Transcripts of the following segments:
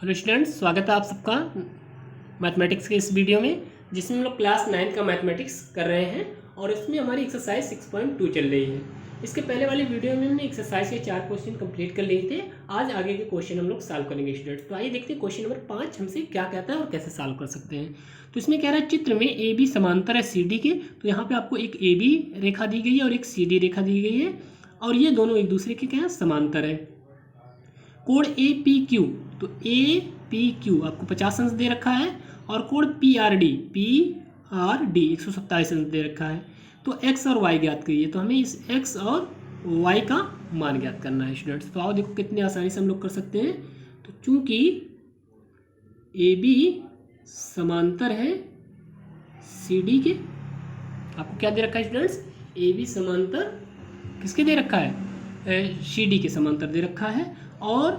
Hello students, स्वागत है आप सबका मैथमेटिक्स के इस वीडियो में जिसमें हम लोग क्लास 9 का मैथमेटिक्स कर रहे हैं और इसमें हमारी एक्सरसाइज 6.2 चल रही है। इसके पहले वाली वीडियो में हमने एक्सरसाइज के 4 क्वेश्चन कंप्लीट कर लिए थे। आज आगे के क्वेश्चन हम लोग सॉल्व करेंगे स्टूडेंट्स। तो आइए देखते हैं क्वेश्चन नंबर 5 हमसे क्या कहता है और कैसे सॉल्व कर सकते हैं। तो इसमें कह रहा है चित्र में ए बी समांतर है सी डी के। तो यहाँ पे आपको एक ए बी रेखा दी गई है और एक सी डी रेखा दी गई है और ये दोनों एक दूसरे के क्या है, समांतर है। कोण ए पी क्यू, तो ए पी क्यू आपको 50 अंश दे रखा है और कोण पी आर डी 127 अंश दे रखा है। तो एक्स और वाई ज्ञात करिए। तो हमें इस एक्स और वाई का मान ज्ञात करना है स्टूडेंट्स। तो आओ देखो कितनी आसानी से हम लोग कर सकते हैं। तो चूंकि ए बी समांतर है सी डी के, आपको क्या दे रखा है स्टूडेंट्स, ए बी समांतर किसके दे रखा है, सी डी के समांतर दे रखा है और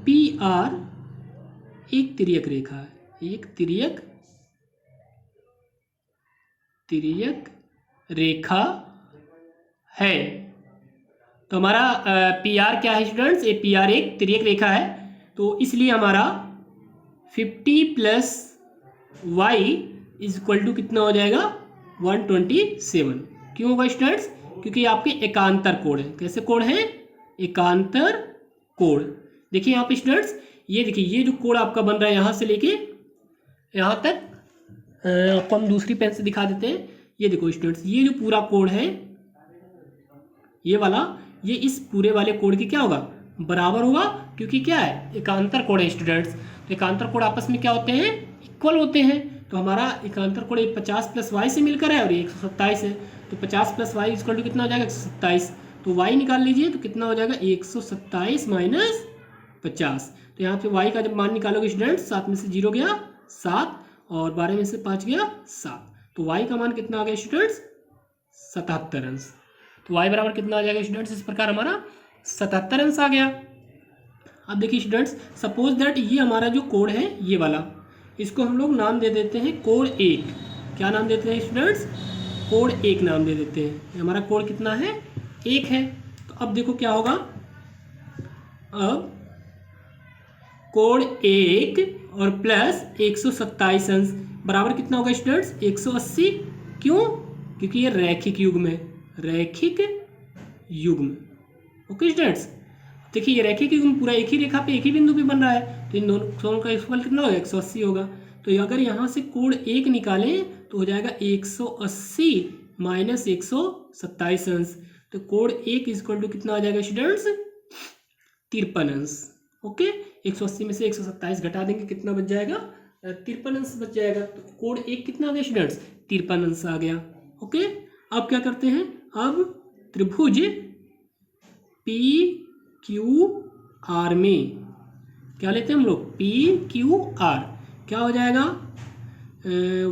पी आर एक तिर्यक रेखा है, एक तिर्यक रेखा है। तो हमारा पी आर क्या है स्टूडेंट्स, ये पी आर एक तिर्यक रेखा है। तो इसलिए हमारा 50 plus y is equal to कितना हो जाएगा, 127। क्यों होगा स्टूडेंट्स, क्योंकि आपके एकांतर कोण है। कैसे कोण है, एकांतर कोण। देखिए यहाँ पे स्टूडेंट्स, ये देखिए ये जो कोण आपका बन रहा है यहाँ से लेके यहाँ तक, आपको हम दूसरी पेन से दिखा देते हैं। ये देखो स्टूडेंट्स, ये जो पूरा कोण है ये वाला, ये इस पूरे वाले कोण के क्या होगा, बराबर होगा, क्योंकि क्या है, एकांतर कोण है स्टूडेंट्स। तो एकांतर कोण आपस में क्या होते हैं, इक्वल होते हैं। तो हमारा एकांतर कोण 50 प्लस वाई से मिलकर है और ये 127 है। तो 50 प्लस वाई इक्वल टू कितना हो जाएगा, 127। तो y निकाल लीजिए तो कितना हो जाएगा, 127 माइनस 50। तो यहाँ पे y का जब मान निकालोगे स्टूडेंट्स, 7 में से 0 गया 7 और 12 में से 5 गया 7। तो y का मान कितना आ गया स्टूडेंट्स, 77 अंश। तो y बराबर कितना आ जाएगा स्टूडेंट्स, इस प्रकार हमारा 77 अंश आ गया। अब देखिए स्टूडेंट्स, सपोज दैट ये हमारा जो कोण है ये वाला, इसको हम लोग नाम दे देते हैं कोण 1। क्या नाम देते हैं स्टूडेंट्स, कोण 1 नाम दे देते हैं। हमारा कोण कितना है, 1 है। तो अब देखो क्या होगा, अब कोण 1 और प्लस 127 अंश बराबर कितना होगा स्टूडेंट्स, 180। क्यों, क्योंकि ये रैखिक युग्म है, रैखिक युग्म। ओके स्टूडेंट्स, देखिए ये रैखिक युग्म पूरा एक ही रेखा पे एक ही बिंदु पे बन रहा है। तो इन दोनों का योगफल कितना होगा, 180 होगा। तो अगर यहाँ से कोण 1 निकालें तो हो जाएगा 180 माइनस 127 अंश। तो कोण 1 इक्वल टू कितना आ जाएगा स्टूडेंट्स, 53 अंश। ओके, 180 में से 127 घटा देंगे, कितना बच जाएगा, 53 अंश बच जाएगा। तो कोण 1 कितना आ गया स्टूडेंट्स, 53 अंश आ गया। ओके, अब क्या करते हैं, अब त्रिभुज पी क्यू आर में क्या लेते हैं हम लोग, पी क्यू आर क्या हो जाएगा,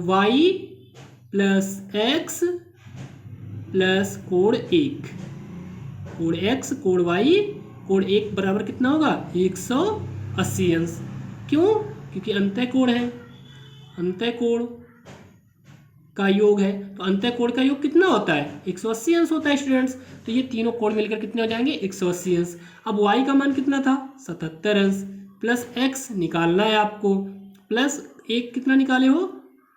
वाई प्लस एक्स प्लस कोण 1, कोण x कोण y कोण 1 बराबर कितना होगा, 180 अंश। क्यों, क्योंकि अंतः कोण है, अंतः कोण का योग है। तो अंतः कोण का योग कितना होता है, 180 अंश होता है स्टूडेंट्स। तो ये तीनों कोण मिलकर कितने हो जाएंगे, 180 अंश। अब y का मान कितना था, 77 अंश, प्लस x निकालना है आपको, प्लस 1 कितना निकाले हो,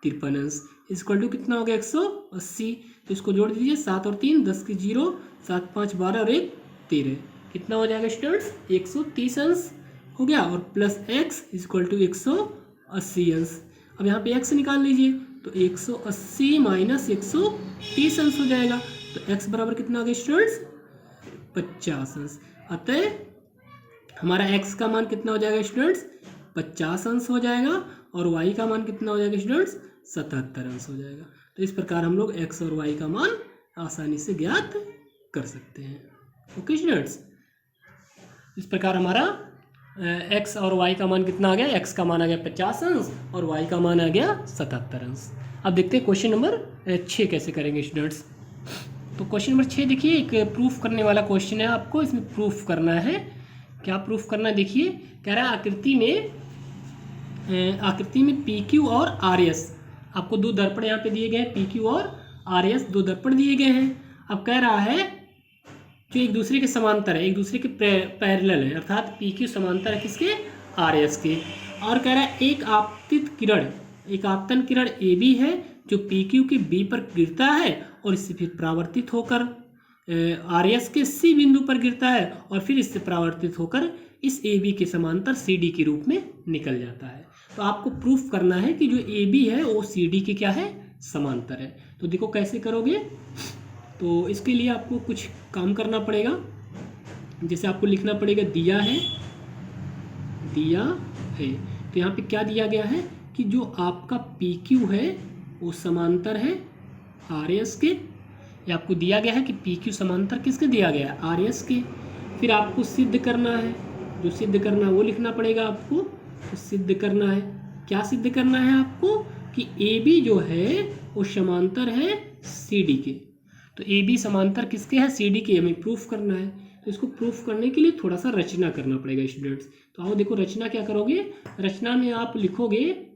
53 अंश, इक्वल टू कितना हो गया, 180। तो इसको जोड़ दीजिए, 7 और 3 10 की 0, 7 5 12 और 1 13, कितना हो जाएगा स्टूडेंट्स, 130 अंश हो गया। और प्लस x इक्वल टू 180 अंश। अब यहाँ पे x निकाल लीजिए तो 180 माइनस 130 अंश हो जाएगा। तो x बराबर कितना आ गया स्टूडेंट्स, 50 अंश। अतः हमारा x का मान कितना हो जाएगा स्टूडेंट्स, 50 अंश हो जाएगा और y का मान कितना हो जाएगा स्टूडेंट्स, 77 अंश हो जाएगा। तो इस प्रकार हम लोग x और y का मान आसानी से ज्ञात कर सकते हैं। ओके स्टूडेंट्स, इस प्रकार हमारा x और y का मान कितना आ गया, x का मान आ गया 50 अंश और y का मान आ गया 77 अंश। अब देखते हैं क्वेश्चन नंबर 6 कैसे करेंगे स्टूडेंट्स। तो क्वेश्चन नंबर 6 देखिए, एक प्रूफ करने वाला क्वेश्चन है। आपको इसमें प्रूफ करना है। क्या प्रूफ करना है, देखिए कह रहा है आकृति में पी क्यू और आर एस, आपको दो दर्पण यहाँ पे दिए गए हैं, पी क्यू और आर एस दो दर्पण दिए गए हैं। अब कह रहा है जो एक दूसरे के समांतर है, एक दूसरे के पैरेलल है, अर्थात पी क्यू समांतर है किसके, आर एस के। और कह रहा है एक आपतन किरण ए बी है जो पी क्यू के बी पर गिरता है और इससे फिर परावर्तित होकर आर एस के सी बिंदु पर गिरता है और फिर इससे परावर्तित होकर इस ए बी के समांतर सी डी के रूप में निकल जाता है। तो आपको प्रूफ करना है कि जो ए बी है वो सी डी के क्या है, समांतर है। तो देखो कैसे करोगे। तो इसके लिए आपको कुछ काम करना पड़ेगा, जैसे आपको लिखना पड़ेगा दिया है तो यहाँ पे क्या दिया गया है कि जो आपका पी क्यू है वो समांतर है आर एस के। ये आपको दिया गया है कि पी क्यू समांतर किसके दिया गया है, आर एस के। फिर आपको सिद्ध करना है, जो सिद्ध करना है वो लिखना पड़ेगा आपको। तो सिद्ध करना है, क्या सिद्ध करना है आपको कि ए बी जो है वो समांतर है सी डी के। तो ए बी समांतर किसके है, सी डी के, हमें प्रूफ करना है। तो इसको प्रूफ करने के लिए थोड़ा सा रचना करना पड़ेगा स्टूडेंट्स। तो आओ देखो रचना क्या करोगे। रचना में आप लिखोगे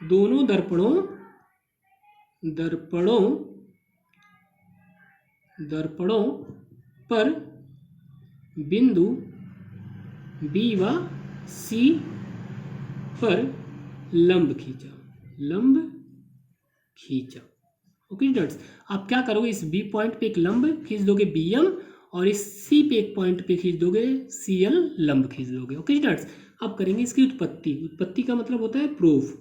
दोनों दर्पणों पर बिंदु बी व सी पर लंब खींचा। ओके स्टूडेंट्स, आप क्या करोगे, इस बी पॉइंट पे एक लंब खींच दोगे बी एम और इस सी पे एक पॉइंट पे खींच दोगे सी एल, लंब खींच दोगे। ओके स्टूडेंट्स, अब करेंगे इसकी उत्पत्ति का मतलब होता है प्रूफ।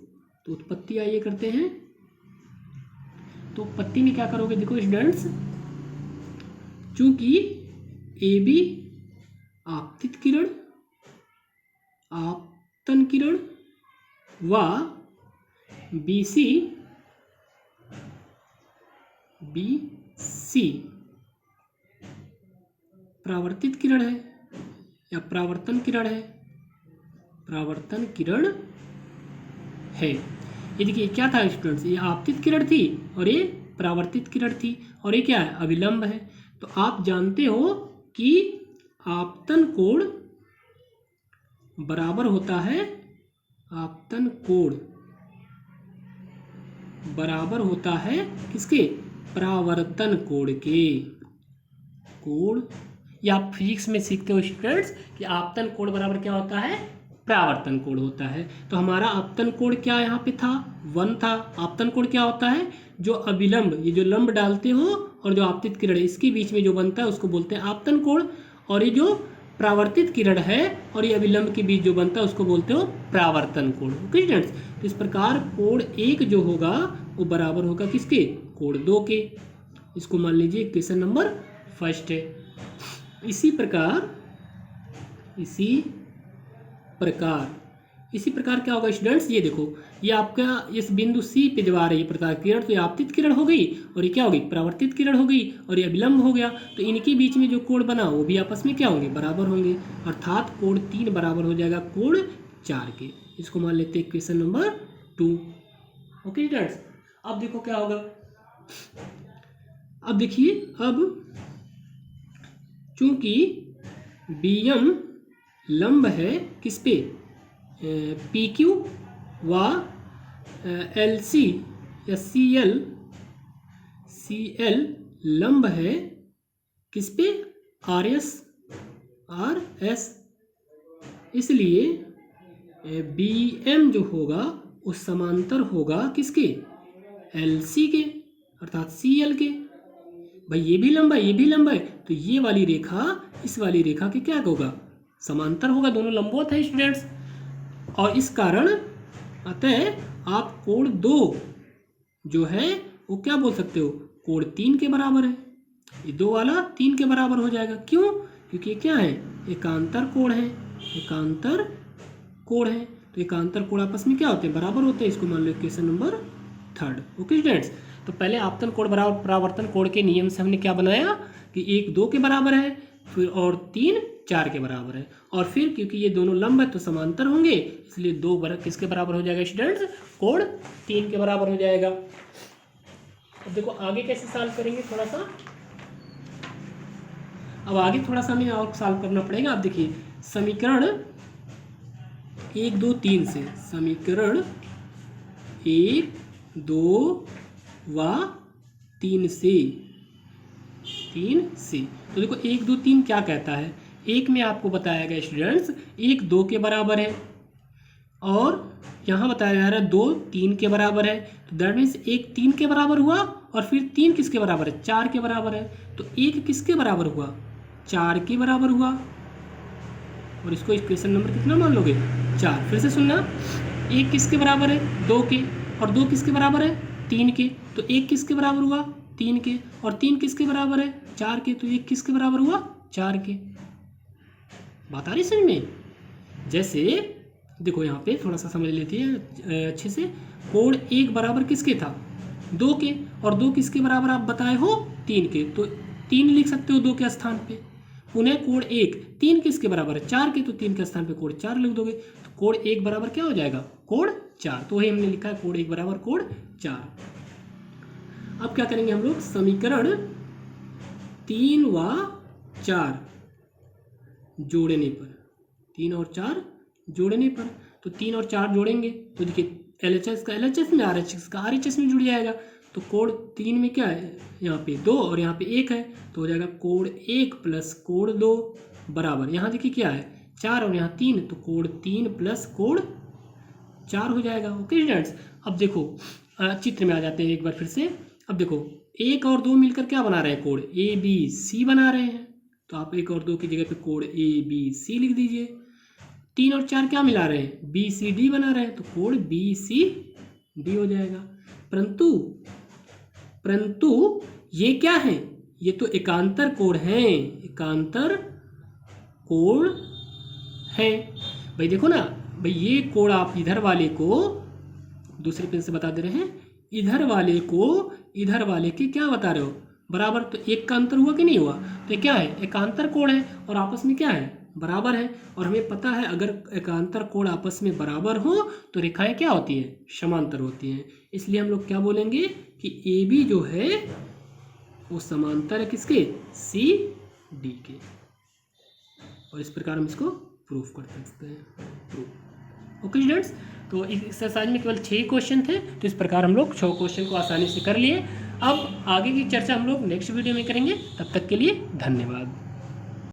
तो उत्पत्ति आइए करते हैं। तो उत्पत्ति में क्या करोगे, देखो स्टूडेंट्स, चूंकि ए बी आपतन किरण व बी सी परावर्तित किरण है या परावर्तन किरण है। ये देखिए क्या था स्टूडेंट्स, ये आपतित किरण थी और ये परावर्तित किरण थी और ये क्या है, अभिलंब है। तो आप जानते हो कि आपतन कोण बराबर होता है किसके, परावर्तन कोण के। या आप फिजिक्स में सीखते हो स्टूडेंट्स कि आपतन कोण बराबर क्या होता है, परावर्तन कोण होता है। तो हमारा आपतन कोण क्या यहाँ पे था, 1 था। आपतन कोण क्या होता है, जो अभिलंब, ये जो लंब डालते हो और जो आपतित किरण है इसके बीच में जो बनता है उसको बोलते हैं आपतन कोण। और ये जो परावर्तित किरण है और ये अभिलंब के बीच जो बनता है उसको बोलते हो परावर्तन कोण। ओके स्टूडेंट्स, तो इस प्रकार कोण 1 जो होगा वो बराबर होगा किसके, कोण 2 के। इसको मान लीजिए इक्वेशन नंबर 1 है। इसी प्रकार क्या होगा स्टूडेंट्स, ये देखो, ये आपका इस बिंदु सी पे जब आ रही है प्रकाश किरण, तो ये आपतित किरण हो गई और ये क्या हो गई, परावर्तित किरण हो गई और ये अभिलंब हो गया। तो इनके बीच में जो कोण बना वो भी आपस में क्या होंगे, बराबर होंगे, अर्थात कोण 3 बराबर हो जाएगा कोण 4 के। इसको मान लेते हैं इक्वेशन नंबर 2। ओके स्टूडेंट्स, अब देखो क्या होगा। अब देखिए, अब चूंकि बी एम लंब है किस पे, पी क्यू व एल सी या सी एल लंब है किस पे, आर एस। इसलिए बी एम जो होगा वो समांतर होगा किसके, एल सी के, अर्थात सी एल के। भाई ये भी लंबा है, ये भी लंबा है, तो ये वाली रेखा इस वाली रेखा के क्या होगा, समांतर होगा, दोनों लंबवत है स्टूडेंट्स। और इस कारण अतः आप कोण 2 जो है वो क्या बोल सकते हो, कोण 3 के बराबर है। ये 2 वाला 3 के बराबर हो जाएगा, क्यों, क्योंकि ये क्या है, एकांतर कोण है। तो एकांतर कोण आपस में क्या होते हैं, बराबर होते हैं। इसको मान लो इक्वेशन नंबर 3। ओके स्टूडेंट्स, तो पहले आपतन कोण बराबर परावर्तन कोण के नियम से हमने क्या बनाया कि 1 2 के बराबर है, फिर और 3 4 के बराबर है, और फिर क्योंकि ये दोनों लंब है तो समांतर होंगे, इसलिए 2 किसके बराबर हो जाएगा स्टूडेंट्स, कोण 3 के बराबर हो जाएगा। अब देखो आगे कैसे सॉल्व करेंगे, थोड़ा सा अब आगे थोड़ा सा हमें और सॉल्व करना पड़ेगा। अब देखिए समीकरण 1 2 3 से, समीकरण 1 2 व 3 से 3 सी। तो देखो 1 2 3 क्या कहता है, एक में आपको बताया गया स्टूडेंट्स 1 2 के बराबर है, और यहाँ बताया जा रहा है 2 3 के बराबर है। तो दैट मीन्स 1 3 के बराबर हुआ और फिर 3 किसके बराबर है, 4 के बराबर है। तो 1 किसके बराबर हुआ, 4 के बराबर हुआ, और इसको इक्वेशन नंबर कितना मान लोगे, 4। फिर से सुनना, 1 किसके बराबर है, 2 के, और 2 किसके बराबर है, 3 के। तो 1 किसके बराबर हुआ, 3 के, और 3 किसके बराबर है, 4 के। तो 1 किसके बराबर हुआ, 4 के। बात आ रही समझ में। जैसे देखो यहाँ पे थोड़ा सा समझ लेती है अच्छे से। कोड 1 बराबर किसके था, 2 के, और 2 किसके बराबर आप बताए हो, 3 के। तो 3 लिख सकते हो 2 के स्थान पे। पुनः कोड 1 3 किसके बराबर है, 4 के, तो 3 के स्थान पे कोड 4 लिख दोगे। तो कोड 1 बराबर क्या हो जाएगा, कोड 4। तो वही हमने लिखा है कोड 1 बराबर कोड 4। अब क्या करेंगे हम लोग, समीकरण 3 व 4 जोड़ने पर, 3 और 4 जोड़ने पर, तो 3 और 4 जोड़ेंगे तो देखिए LHS का LHS में, RHS का RHS में जुड़ जाएगा। तो कोड 3 में क्या है, यहाँ पे 2 और यहाँ पे 1 है, तो हो जाएगा कोड 1 प्लस कोड 2 बराबर, यहाँ देखिए क्या है 4 और यहाँ 3, तो कोड 3 प्लस कोड 4 हो जाएगा। ओके स्टूडेंट्स, अब देखो चित्र में आ जाते हैं एक बार फिर से। अब देखो 1 और 2 मिलकर क्या बना रहे हैं, कोड ABC बना रहे हैं। तो आप 1 और 2 की जगह पे कोड ABC लिख दीजिए। 3 और 4 क्या मिला रहे हैं, BCD बना रहे हैं, तो कोड BCD हो जाएगा। परंतु ये क्या है, ये तो एकांतर कोड हैं, एकांतर कोड है भाई। देखो ना भाई, ये कोड आप इधर वाले को दूसरे पेन से बता दे रहे हैं, इधर वाले को इधर वाले के क्या बता रहे हो, बराबर। तो एक का अंतर हुआ कि नहीं हुआ, तो ये क्या है, एकांतर कोड है, और आपस में क्या है, बराबर है। और हमें पता है अगर एकांतर कोड आपस में बराबर हो तो रेखाएं क्या होती हैं, समांतर होती हैं। इसलिए हम लोग क्या बोलेंगे कि AB जो है वो समांतर है किसके, CD के। और इस प्रकार हम इसको प्रूफ कर सकते हैं, प्रूफ। ओके स्टूडेंट्स, तो इस एक्सरसाइज में केवल 6 क्वेश्चन थे, तो इस प्रकार हम लोग 6 क्वेश्चन को आसानी से कर लिए। अब आगे की चर्चा हम लोग नेक्स्ट वीडियो में करेंगे। तब तक के लिए धन्यवाद।